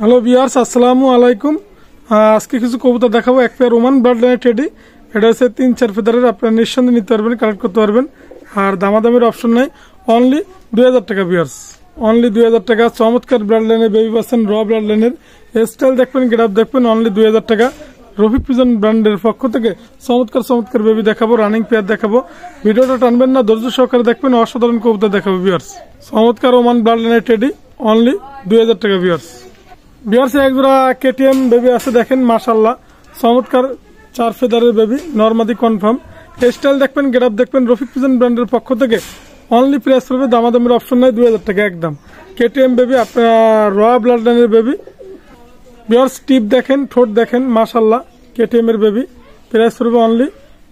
Hello viewers, আসসালামু আলাইকুম। আজকে কিছু কবুতর দেখাবো। এক পেয়ার ওমান ব্লাড লাইনের টেডি। এটা হচ্ছে 3-4 ফেদারের। আপনারা নিঃসন্দেহে নিতে পারবেন, কালেক্ট করতে পারবেন। আর দামাদামির অপশন নাই। অনলি 2000 টাকা ভিউয়ার্স, অনলি 2000 টাকা। চমৎকার ব্লাড লাইনের বেবি পাচ্ছেন, র ব্লাড লাইনের। স্টাইল দেখবেন, গেট আপ দেখবেন, অনলি 2000 টাকা। রফিক পিজন ব্র্যান্ডের পক্ষ থেকে চমৎকার চমৎকার বেবি দেখাবো, রানিং পেয়ার দেখাবো। ভিডিওটা টানবেন না, ধৈর্য সহকারে দেখবেন। অসাধারণ কবুতর দেখাবো ভিউয়ার্স। চমৎকার ওমান ব্লাড লাইনের টেডি, অনলি 2000 টাকা ভিউয়ার্স। বিহারসে একজোড়া কেটিএম বেবি আছে, দেখেন মাশাল্লাহ, চমৎকার 4 ফেদারের বেবি, নরমাদি কনফার্ম। স্টাইল দেখবেন, গেট আপ দেখবেন। রফিক পিজন ব্র্যান্ডের পক্ষ থেকে অনলি প্রাইস পড়বে, দামাদামের অপশন নাই, 2000 টাকা একদম। কেটিএম বেবি, আপনার র ব্লাড লাইনের বেবি। বিহার্স টিপ দেখেন, ঠোঁট দেখেন, মাশাল্লাহ, কেটিএম এর বেবি। প্রাইস পড়বে অনলি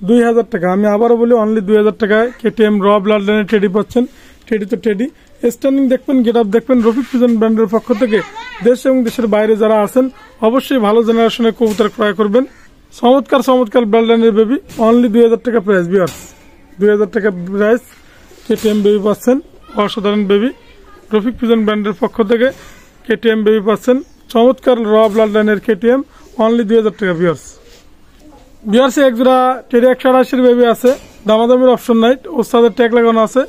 2000 টাকা। আমি আবারও বলি, অনলি 2000 টাকায় কেটিএম র ব্লাড লাইনের টেডি পাচ্ছেন। টেডি তো টেডি। স্ট্যান্ডিং দেখবেন, গেট আপ দেখবেন। রফিক পিজন ব্র্যান্ডের পক্ষ থেকে দেশ এবং দেশের বাইরে যারা আছেন অবশ্যই ভালো জেনারেশনের কবুতর ক্রয় করবেন। চমৎকার চমৎকার ব্লাড লাইনের বেবি, অনলি 2000 টাকা প্রাইস ভিউয়ার্স। 2000 টাকা প্রাইস কেটিএম বেবি পাচ্ছেন, অসাধারণ বেবি। রফিক পিজন ব্র্যান্ডের পক্ষ থেকে কেটিএম বেবি পাচ্ছেন, চমৎকার র ব্লাড লাইনের কেটিএম, অনলি 2000 টাকা ভিউয়ার্স। ভিউয়ার্সে একজোড়া টেডি 180 বেবি আছে, দামাদামির অপশন নাই, ওস্তাদের ট্যাগ লাগানো আছে।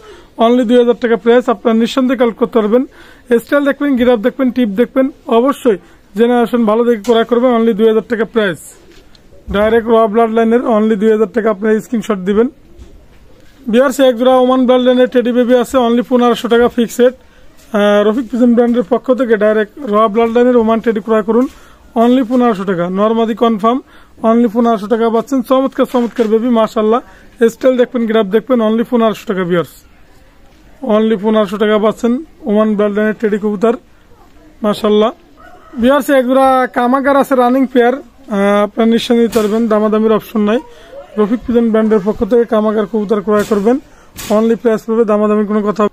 অনলি 2000 টাকা প্রাইস। আপনার নিঃসন্দেহে কালেক্ট করতে পারবেন। স্টাইল দেখবেন, গিরাপ দেখবেন, টিপ দেখবেন, অবশ্যই জেনারেশন ভালো দেখে ক্রয় করবেন। অনলি 2000 টাকা প্রাইস। ডাইরেক্ট র ব্লাড লাইনের, অনলি 2000 টাকা। আপনার স্ক্রিনশট দিবেন। বিহারসে একজোড়া ওমান ব্লাড লাইনের টেডি বেবি আছে, অনলি 1500 টাকা ফিক্স রেট। রফিক পিজন ব্র্যান্ডের পক্ষ থেকে ডাইরেক্ট র ব্লাড লাইনের ওমান টেডি ক্রয় করুন, অনলি 1500 টাকা। নরমাদি কনফার্ম, অনলি 1500 টাকা পাচ্ছেন। চমৎকার চমৎকার বেবি, মাশাল্লাহ। স্টাইল দেখবেন, গিরাপ দেখবেন, অনলি 1500 টাকা বিহার্স। অনলি 1500 টাকা পাচ্ছেন ওমান ব্লাড লাইনের টেডি কবুতর, মাশাল্লাহ। বিহারসে একজোড়া কামাগার আছে, রানিং পেয়ার। আপনার নিঃসন্দেহে নিতে পারবেন, দামাদামির অপশন নাই। রফিক পিজন ব্র্যান্ডের পক্ষ থেকে কামাগার কবুতর ক্রয় করবেন, অনলি প্রাইস পাবে, দামাদামির কোনো কথা।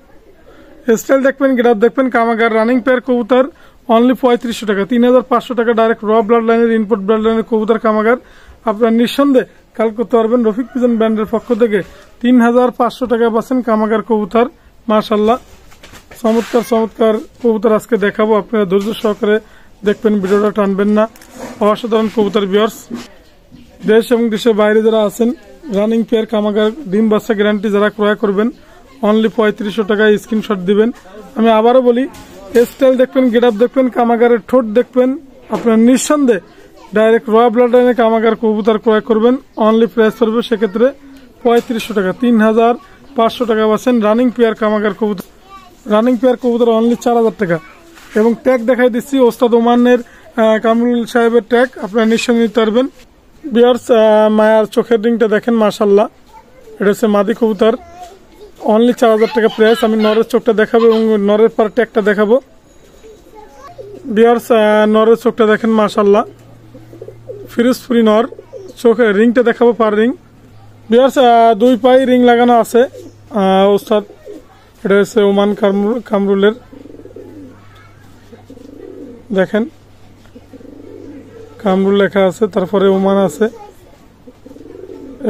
স্টাইল দেখবেন, গেট দেখবেন। কামাগার রানিং পেয়ার কবুতর, অনলি 3500 টাকা। 3500 টাকা ডাইরেক্ট র ব্লাড লাইনের, ইনপুট ব্লাড লাইনের কবুতর কামাগার। আপনার নিঃসন্দেহে কালেক্ট করতে পারবেন। রফিক পিজন ব্র্যান্ডের পক্ষ থেকে 3500 টাকা পাচ্ছেন কামাগার কবুতর, মাশাল্লাহ। চমৎকার চমৎকার কবুতর আজকে দেখাবো, আপনারা ধৈর্য সহকারে দেখবেন, ভিডিওটা টানবেন না। অসাধারণ কবুতর ভিউয়ার্স। দেশ এবং দেশের বাইরে যারা আছেন, রানিং পেয়ার কামাগার, ডিম বাচ্চা গ্যারান্টি যারা ক্রয় করবেন, অনলি 3500 টাকায় স্ক্রিনশট দিবেন। আমি আবারও বলি, স্টাইল দেখবেন, গেট আপ দেখবেন, কামাগারের ঠোঁট দেখবেন। আপনার নিঃসন্দেহে ডাইরেক্ট র ব্লাড লাইনে কামাগার কবুতর ক্রয় করবেন, অনলি প্রাইস পড়বে সেক্ষেত্রে 3500 টাকা। 3500 টাকা পাচ্ছেন রানিং পেয়ার কামাগার কবুতর। রানিং পেয়ার কবুতর অনলি 4000 টাকা। এবং ট্যাগ দেখাই দিচ্ছি, ওস্তাদ ওমানের কামরুল সাহেবের ট্যাগ। আপনারা নিঃসন্দেহে নিতে পারবেন। বিয়ার্স, মায়ার চোখের রিংটা দেখেন, মাশাল্লাহ। এটা হচ্ছে মাদি কবুতর, অনলি 4000 টাকা প্রাইস। আমি নরের চোখটা দেখাবো এবং নরের পার ট্যাগটা দেখাবো। বিয়ার্স, নরের চোখটা দেখেন, মাশাল্লাহ, ফিরোজপুরি নর। চোখের রিংটা দেখাবো, পার রিং। বিয়ার্স, 2 পায়ে রিং লাগানো আছে ওস্তাদ। এটা হচ্ছে ওমান কামরুলের, দেখেন কামরুল লেখা আছে, তারপরে ওমান আছে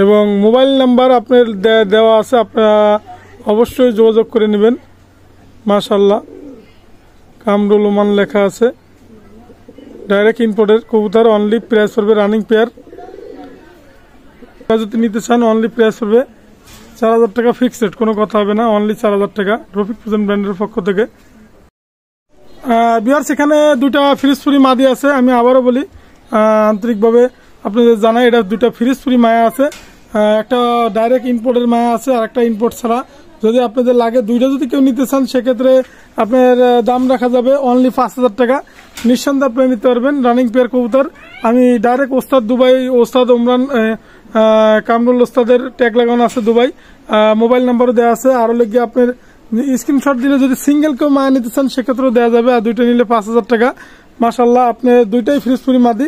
এবং মোবাইল নাম্বার আপনার দেওয়া আছে। আপনারা অবশ্যই যোগাযোগ করে নেবেন। মাশাল্লাহ, কামরুল ওমান লেখা আছে। ডাইরেক্ট ইম্পোর্টের কবুতর, অনলি প্রাইস পড়বে রানিং পেয়ার। যদি নিতে চান, অনলি প্রাইস পড়বে 4000 টাকা ফিক্স রেট, কোনো কথা হবে না, অনলি 4000 টাকা। রফিক পিজন ব্র্যান্ডের পক্ষ থেকে। বিহার সেখানে 2টা ফিরোজপুরি মাদি আছে। আমি আবারও বলি, আন্তরিকভাবে আপনাদের জানাই, এটা 2টা ফিরোজপুরি মায়া আছে। একটা ডাইরেক্ট ইম্পোর্টের মায়া আছে, আর একটা ইম্পোর্ট ছাড়া। যদি আপনাদের লাগে, 2টা যদি কেউ নিতে চান, সেক্ষেত্রে আপনার দাম রাখা যাবে অনলি 5000 টাকা। নিঃসন্দেহে আপনি নিতে পারবেন রানিং পেয়ার কবুতর। আমি ডাইরেক্ট ওস্তাদ দুবাই, ওস্তাদ ওমরান কামরুল ওস্তাদের ট্যাগ লাগানো আছে দুবাই। মোবাইল নাম্বারও দেওয়া আছে। আরও লেগে আপনার স্ক্রিনশট দিলে যদি সিঙ্গেল কেউ মায়া নিতে চান, সেক্ষেত্রেও দেওয়া যাবে। আর 2টা নিলে 5000 টাকা। মাশাল্লাহ, আপনি 2টাই ফিরোজপুরি মাদি।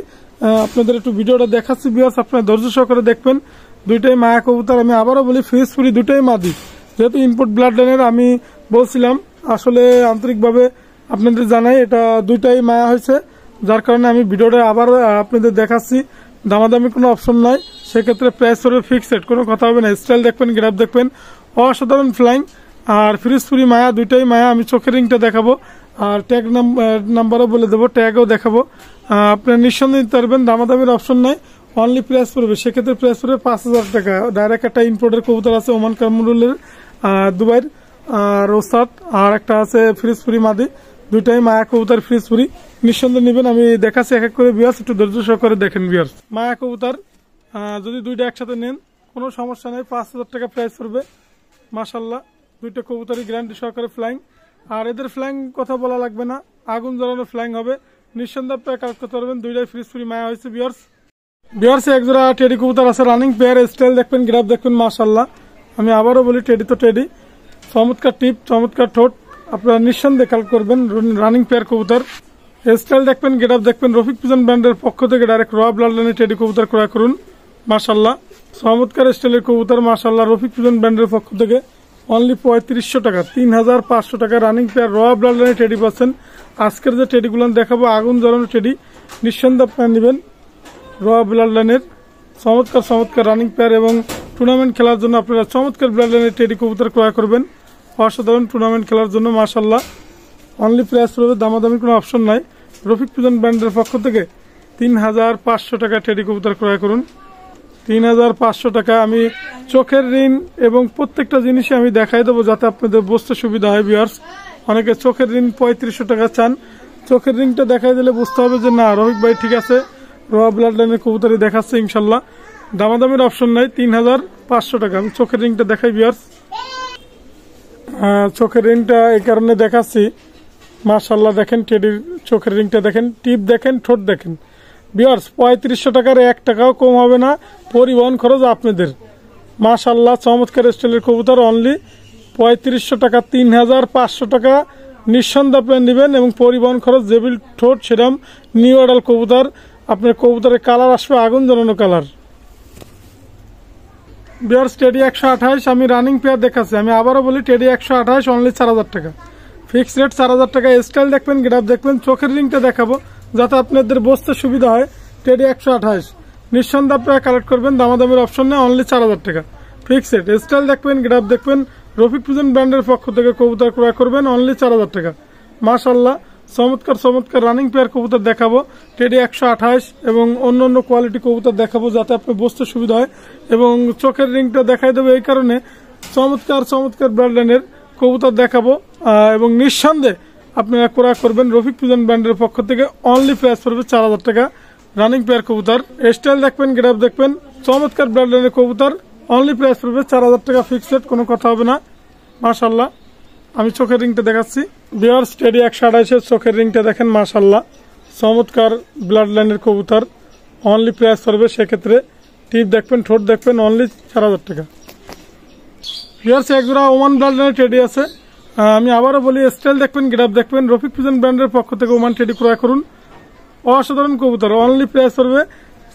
আপনাদের একটু ভিডিওটা দেখাচ্ছি বিয়ার্স, আপনার ধৈর্য সহকারে দেখবেন। 2টাই মায়া কবুতর। আমি আবারও বলি, ফিরোজপুরি 2টাই মাদি। যেহেতু ইনপুট ব্লাড লাইনের আমি বলছিলাম, আসলে আন্তরিকভাবে আপনাদের জানাই, এটা 2টাই মায়া হয়েছে, যার কারণে আমি ভিডিওটা আবার আপনাদের দেখাচ্ছি। দামাদামি কোনো অপশন নাই, সেক্ষেত্রে প্রাইস পড়বে ফিক্স রেট, কোনো কথা হবে না। স্টাইল দেখবেন, গেট আপ দেখবেন, অসাধারণ ফ্লাইং। আর ফিরোজপুরি মায়া, 2টাই মায়া। আমি চোখের রিংটা দেখাবো, আর ট্যাগ নাম্বারও বলে দেবো, ট্যাগও দেখাবো। আপনার নিঃসন্দেহে নিতে পারবেন, দামাদামির অপশন নাই, অনলি প্রাইস পড়বে সেক্ষেত্রে প্রাইস পড়বে 5,000 টাকা। ডাইরেক্ট একটা ইম্পোর্টের কবুতর আছে ওমান কামরুলের দুবাইয়ের রোসাত, আর একটা আছে ফ্রিজপুরি মাদি, দুইটাই মায়া কবুতর ফ্রিজপুরি। নিঃসন্দেহে নেবেন, আমি দেখাচ্ছি এক এক করে ভিউয়ার্স, একটু ধৈর্য সহকারে দেখেন ভিউয়ার্স। মায়া কবুতর যদি দুইটা একসাথে নেন কোনো সমস্যা নেই, 5,000 টাকা প্রাইস পড়বে। মাশাল্লাহ দুইটা কবুতরই গ্যারান্টি সহকারে ফ্লাইং, আর এদের ফ্লাইং কথা বলা লাগবে না, আগুন জ্বালানো ফ্লাইং হবে। নিঃসন্দেহে আপনারা কালেক্ট করতে পারবেন, দুইটাই ফ্রিজপুরি মায়া হয়েছে ভিউয়ার্স। একজোড়া টেডি কবুতর আছে রানিং পেয়ার, স্টাইল দেখবেন, গ্রাফ দেখবেন, মাশাল্লাহ। আমি আবারও বলি টেডি তো টেডি, চমৎকার টিপ, চমৎকার ঠোঁট, আপনারা নিঃসন্দেহে কালেক্ট করবেন। রানিং পেয়ার কবুতর, স্টাইল দেখবেন, গেটআপ দেখবেন। রফিক পিজন ব্র্যান্ডের পক্ষ থেকে ডাইরেক্ট র ব্লাড লাইনের টেডি কবুতর ক্রয় করুন, মাশাল্লাহ। চমৎকার স্টাইলের কবুতর, মাশাল্লাহ। রফিক পিজন ব্র্যান্ডের পক্ষ থেকে অনলি 3500 টাকা, 3500 টাকা রানিং পেয়ার র ব্লাড লাইনের টেডি পাচ্ছেন। আজকের যে টেডিগুলো দেখাবো আগুন জ্বালানো টেডি, নিঃসন্দেহে আপনারা নেবেন র ব্লাড লাইনের চমৎকার চমৎকার রানিং পেয়ার। এবং টুর্নামেন্ট খেলার জন্য আপনারা চমৎকার ব্লাড লাইনের টেডি কবুতর ক্রয় করবেন, অসাধারণ টুর্নামেন্ট খেলার জন্য, মাশাল্লাহ। অনলি প্রাইস পড়বে, দামাদামি কোনো অপশন নাই। রফিক পিজন ব্র্যান্ডের পক্ষ থেকে 3500 টাকা টেডি কবুতর ক্রয় করুন, 3500 টাকা। আমি চোখের ঋণ এবং প্রত্যেকটা জিনিসে আমি দেখাই দেবো যাতে আপনাদের বুঝতে সুবিধা হয় ভিউয়ার্স। অনেকে চোখের ঋণ 3500 টাকা চান, চোখের ঋণটা দেখাই দিলে বুঝতে হবে যে না রফিক ভাই ঠিক আছে, র ব্লাড লাইনের কবুতরই দেখাচ্ছে ইনশাল্লাহ। দামাদামির অপশন নাই, 3500 টাকা। আমি চোখের রিংটা দেখাই ভিউয়ার্স, চোখের রিংটা এই কারণে দেখাচ্ছি, মাশাল্লাহ। দেখেন টেডির চোখের রিংটা দেখেন, টিপ দেখেন, ঠোঁট দেখেন ভিউয়ার্স। 3500 টাকার 1 টাকাও কম হবে না, পরিবহন খরচ আপনাদের। মাশাল্লাহ চমৎকার স্টাইলের কবুতর, অনলি 3500 টাকা, 3500 টাকা নিঃসন্দেহে আপনি নেবেন। এবং পরিবহন খরচ, জেবিল ঠোঁট সেরাম নিউ অ্যাডাল কবুতর, আপনার কবুতরের কালার আসবে আগুন জ্বালানো কালার। ভিউয়ার্স টেডি 128, আমি রানিং পেয়ার দেখাচ্ছি, আমি আবারও বলি টেডি 128 অনলি 4000 টাকা, ফিক্সড রেট 4000 টাকা। স্টাইল দেখবেন, গ্রাফ দেখবেন, চোখের রিংটা দেখাবো যাতে আপনাদের বুঝতে সুবিধা হয়। টেডি 128 নিঃসন্দেহে আপনারা কালেক্ট করবেন, দামাদামির অপশন নেই, অনলি 4000 টাকা ফিক্সড। স্টাইল দেখবেন, গ্রাফ দেখবেন, রফিক পিজন ব্র্যান্ডের পক্ষ থেকে কবুতর ক্রয় করবেন, অনলি 4000 টাকা। মাশাল্লাহ চমৎকার চমৎকার রানিং পেয়ার কবুতর দেখাবো, টেডি 128 এবং অন্য অন্য কোয়ালিটি কবুতর দেখাবো যাতে আপনার বুঝতে সুবিধা হয়। এবং চোখের রিংটা দেখাই দেবো এই কারণে, চমৎকার চমৎকার ব্র্যান্ড লাইনের কবুতর দেখাবো। এবং নিঃসন্দেহে আপনারা ক্রয় করবেন রফিক পিজন ব্র্যান্ডের পক্ষ থেকে, অনলি প্রাইস পড়বে 4000 টাকা রানিং পেয়ার কবুতর। স্টাইল দেখবেন, গ্রাফ দেখবেন, চমৎকার ব্র্যান্ড লাইনের কবুতর, অনলি প্রাইস পড়বে 4000 টাকা ফিক্সড, কোনো কথা হবে না, মাশাল্লাহ। আমি চোখের রিংটা দেখাচ্ছি ভিউয়ার্স, টেডি 128 চোখের রিংটা দেখেন, মাশাল্লাহ চমৎকার ব্লাড লাইনের কবুতর, অনলি প্রাইস পড়বে সেক্ষেত্রে টিপ দেখবেন, ঠোঁট দেখবেন, অনলি 4000 টাকা। ভিউয়ার্স একজোড়া ওমান ব্লাড লাইনের টেডি আছে, আমি আবারও বলি স্টাইল দেখবেন, গ্রাফ দেখবেন, রফিক পিজন ব্র্যান্ডের পক্ষ থেকে ওমান টেডি ক্রয় করুন, অসাধারণ কবুতর, অনলি প্রাইস পড়বে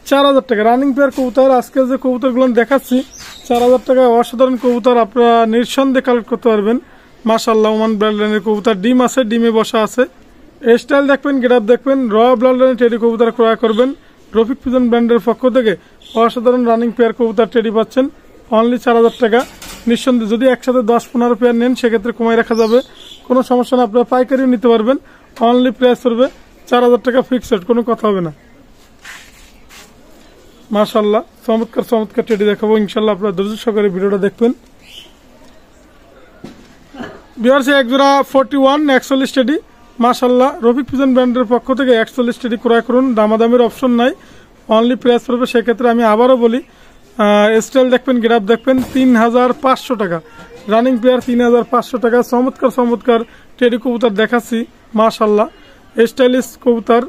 4000 টাকা রানিং পেয়ার কবুতর। আজকে যে কবুতরগুলো দেখাচ্ছি 4000 টাকা, অসাধারণ কবুতর, আপনারা নিঃসন্দেহে কালেক্ট করতে পারবেন, মাশাল্লাহ। ওমান ব্লাড লাইনের কবুতর, ডিম আছে, ডিমে বসা আছে। স্টাইল দেখবেন, গ্রাফ দেখবেন, র ব্লাড লাইনের টেডি কবুতর ক্রয় করবেন রফিক পিজন ব্র্যান্ডের পক্ষ থেকে, অসাধারণ রানিং পেয়ার কবুতর টেডি পাচ্ছেন, অনলি 4000 টাকা। নিঃসন্দেহে যদি একসাথে 10-15 পেয়ার নেন সেক্ষেত্রে কমাই রাখা যাবে, কোনো সমস্যা না, আপনারা পাইকারিও নিতে পারবেন, অনলি প্রাইস পড়বে 4000 টাকা ফিক্সড, কোনো কথা হবে না। মাশাল্লাহ চমৎকার চমৎকার টেডি দেখাবো ইনশাল্লাহ, আপনারা ধৈর্য সহকারে ভিডিওটা দেখবেন। ভিউয়ার্স একজোড়া 41 41 টেডি, মাশাল্লাহ। রফিক পিজন ব্র্যান্ডের পক্ষ থেকে 41 টেডি ক্রয় করুন, দামাদামির অপশন নাই, অনলি প্রাইস পড়বে সেক্ষেত্রে। আমি আবারও বলি স্টাইল দেখবেন, গ্রাফ দেখবেন, 3500 টাকা রানিং পেয়ার, 3500 টাকা। চমৎকার চমৎকার টেডি কবুতর দেখাচ্ছি, মাশাল্লাহ স্টাইলিশ কবুতর,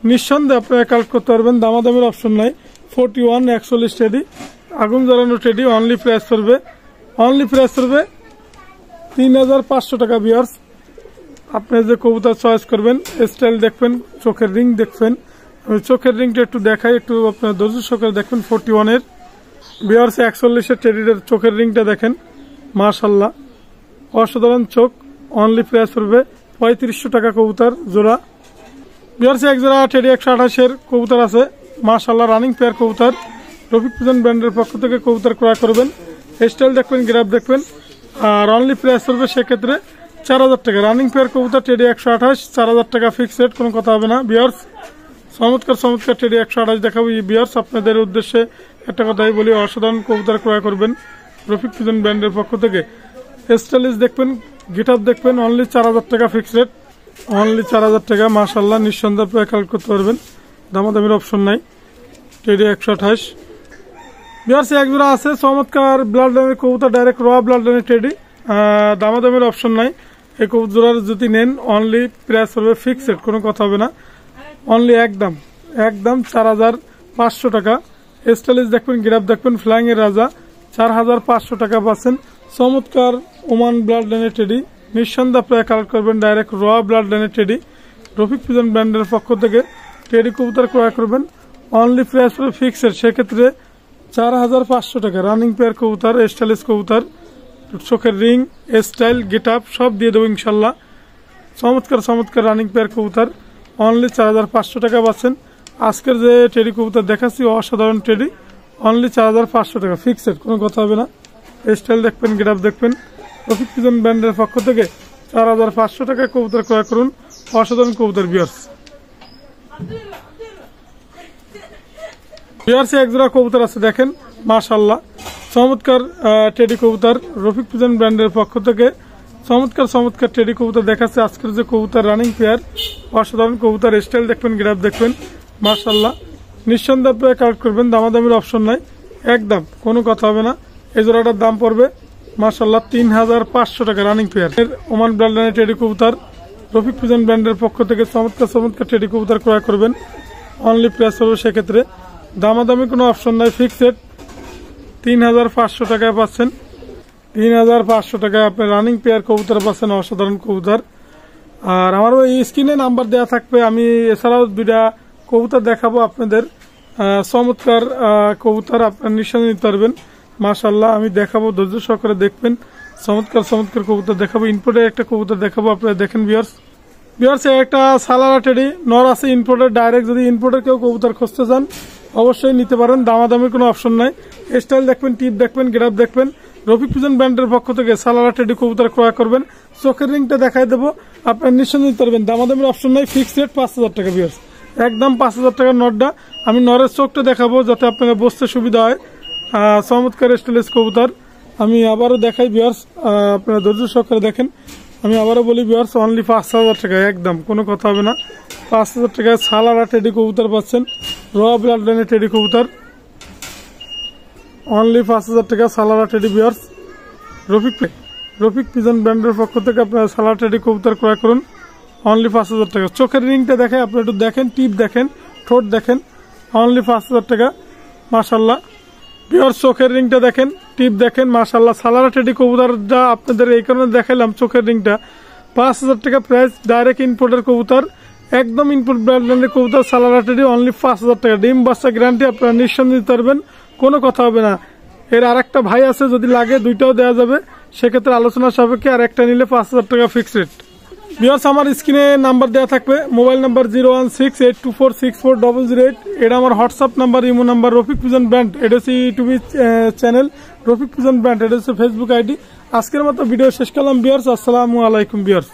নিঃসন্দেহে আপনারা কালেক্ট করতে পারবেন, দামাদামির অপশন নাই। 41 41 টেডি, আগুন জ্বালানো টেডি, অনলি প্রাইস পড়বে 3500 টাকা। ভিউয়ার্স আপনি যে কবুতর চয়েস করবেন, স্টাইল দেখবেন, চোখের রিং দেখবেন, আমি চোখের রিংটা একটু দেখাই, একটু আপনার ধৈর্য সহকারে দেখবেন। 41 ভিউয়ার্স 41 টেডির চোখের রিংটা দেখেন, মাশাল্লাহ অসাধারণ চোখ, অনলি প্রাইস পড়বে 3500 টাকা কবুতর জোড়া। ভিউয়ার্স এক জোড়া টেডি 128 কবুতর আছে, মাশাল্লাহ রানিং পেয়ার কবুতর, রফিক পিজন ব্র্যান্ডের পক্ষ থেকে কবুতর ক্রয় করবেন। স্টাইল দেখবেন, গ্রাফ দেখবেন, আর অনলি প্রাইস পড়বে সেক্ষেত্রে 4000 টাকা। রানিং পেয়ার কবুতর টেডি 128, 4000 টাকা ফিক্সড রেট, কোনো কথা হবে না ভিউয়ার্স। চমৎকার চমৎকার টেডি 128 দেখাবো ভিউয়ার্স। আপনাদের উদ্দেশ্যে একটা কথাই বলি, অসাধারণ কবুতর ক্রয় করবেন রফিক পিজন ব্র্যান্ডের পক্ষ থেকে। স্টাইলিশ দেখবেন, গিটআপ দেখবেন, অনলি 4000 টাকা ফিক্সড রেট, অনলি 4000 টাকা। মাশাআল্লাহ, নিঃসন্দেহে পেয়ে কালেক্ট করতে পারবেন, দামাদামির অপশন নাই। টেডি 128 ভিউয়ার্স, এক জোড়া আছে চমৎকার ব্লাড লাইনের কবুতর, ডাইরেক্ট র ব্লাড লাইনের টেডি, দামাদামির অপশন নাই। এই কবুতর যদি নেন অনলি প্রাইস হবে ফিক্সড, কোনো কথা হবে না, অনলি একদম 4500 টাকা। স্টাইলিশ দেখবেন, গিরাপ দেখবেন, ফ্লাইং এর রাজা, 4500 টাকা পাচ্ছেন। চমৎকার ওমান ব্লাড লাইনের টেডি, নিঃসন্দেহে আপনারা কালেক্ট করবেন ডাইরেক্ট র ব্লাড লাইনের টেডি রফিক পিজন ব্র্যান্ডের পক্ষ থেকে। টেডি কবুতর ক্রয় করবেন অনলি প্রাইস হবে ফিক্সড, সেক্ষেত্রে 4500 টাকা। রানিং পেয়ার কবুতর, স্টাইলিশ কবুতর, চোখের রিং, স্টাইল, গেট আপ সব দিয়ে দেবো ইনশাল্লাহ। চমৎকার চমৎকার রানিং পেয়ার কবুতর, অনলি 4500 টাকা পাচ্ছেন। আজকের যে টেডি কবুতর দেখাচ্ছি অসাধারণ টেডি, অনলি 4500 টাকা ফিক্সড, কোনো কথা হবে না। স্টাইল দেখবেন, গেট আপ দেখবেন, রফিক পিজন ব্র্যান্ডের পক্ষ থেকে 4500 টাকা কবুতর ক্রয় করুন, অসাধারণ কবুতর ভিউয়ার্স। ভিউয়ার্স, এক জোড়া কবুতর আছে দেখেন, মাশাআল্লাহ, চমৎকার টেডি কবুতর রফিক পিজন ব্র্যান্ডের পক্ষ থেকে। চমৎকার চমৎকার টেডি কবুতর দেখাচ্ছে আজকের যে কবুতর রানিং পেয়ার, অসাধারণ কবুতর। স্টাইল দেখবেন, গ্রাফ দেখবেন, মাশাআল্লাহ, নিঃসন্দেহে আপনারা কালেক্ট করবেন, দামাদামির অপশন নাই, একদম কোনো কথা হবে না। এই জোড়াটার দাম পড়বে মাশাআল্লাহ 3500 টাকা। রানিং পেয়ার ওমান ব্র্যান্ডের টেডি কবুতর রফিক পিজন ব্র্যান্ডের পক্ষ থেকে চমৎকার চমৎকার টেডি কবুতর ক্রয় করবেন, অনলি প্রাইস হবে সেক্ষেত্রে দামাদামি কোনো অপশন নাই, ফিক্সড 3500 টাকায় পাচ্ছেন। 3500 টাকায় আপনি রানিং পেয়ার কবুতর পাচ্ছেন, অসাধারণ কবুতর। আর আমার ওই স্ক্রিনে নাম্বার দেওয়া থাকবে, আমি এছাড়াও দুইটা কবুতর দেখাবো আপনাদের, চমৎকার কবুতর আপনার নিঃসন্দেহে নিতে পারবেন। মাশাআল্লাহ, আমি দেখাবো, ধৈর্য সহকারে দেখবেন, চমৎকার চমৎকার কবুতর দেখাবো। ইনপোর্টের একটা কবুতর দেখাবো, আপনারা দেখেন ভিউয়ার্স। ভিউয়ার্স, একটা সালারা টেডি নর আছে ইনপোর্টের, ডাইরেক্ট যদি ইনপোর্টের কেউ কবুতর খুঁজতে চান অবশ্যই নিতে পারেন, দামাদামির কোনো অপশন নাই। স্টাইল দেখবেন, টিপ দেখবেন, গ্রাফ দেখবেন, রফিক পিজন ব্র্যান্ডের পক্ষ থেকে সালারা টেডি কবুতর ক্রয় করবেন। চোখের রিংটা দেখাই দেবো, আপনার নিঃসন্দেহে নিতে পারবেন, দামাদামির অপশন নাই, ফিক্সড রেট 5000 টাকা ভিউয়ার্স, একদম 5000 টাকার নটটা। আমি নরের চোখটা দেখাবো যাতে আপনারা বসতে সুবিধা হয়। চমৎকার স্টাইলিশ কবুতর আমি আবারও দেখাই ভিউয়ার্স, আপনারা ধৈর্য সহকারে দেখেন। আমি আবারও বলি ভিউয়ার্স, অনলি 5000 টাকা, একদম কোনো কথা হবে না। 5000 টাকায় সালারা টেডি কবুতর পাচ্ছেন, র ব্লাড লাইনের টেডি কবুতর, অনলি 5000 টাকা সালারা টেডি ভিউয়ার্স। রফিক পিজন ব্র্যান্ডের পক্ষ থেকে আপনারা সালারা টেডি কবুতর ক্রয় করুন, অনলি 5000 টাকা। চোখের রিংটা দেখেন, আপনারা একটু দেখেন, টিপ দেখেন, ঠোঁট দেখেন, অনলি 5000 টাকা। মাশাআল্লাহ ভিউয়ার্স, চোখের রিংটা দেখেন, টিপ দেখেন, মাশাআল্লাহ। সালারা টেডি কবুতরটা আপনাদের এই কারণে দেখাইলাম, চোখের রিংটা 5000 টাকা প্রাইস, ডাইরেক্ট ইনপোর্টের কবুতর, একদম ইনপুট ব্র্যান্ডের কবুতর, সালারা টেডি, অনলি 5000 টাকা। ডিম বাচ্চা গ্যারান্টি, আপনারা নিঃসন্দেহে নিতে পারবেন, কোনো কথা হবে না। এর আরেকটা ভাই আছে, যদি লাগে দুইটাও দেওয়া যাবে, সেক্ষেত্রে আলোচনা সাপেক্ষে, আর একটা নিলে 5000 টাকা ফিক্সড রেট। ভিউয়ার্স, আমার স্ক্রিনে নাম্বার দেওয়া থাকবে, মোবাইল নাম্বার 01682464008, এটা আমার WhatsApp number, imo number. Rafiq pigeon brand, এটা হচ্ছে YouTube channel Rafiq pigeon brand, এটা হচ্ছে ফেসবুক আইডি। আজকের মতো ভিডিও শেষ করলাম ভিউয়ার্স, আসসালামু আলাইকুম ভিউয়ার্স।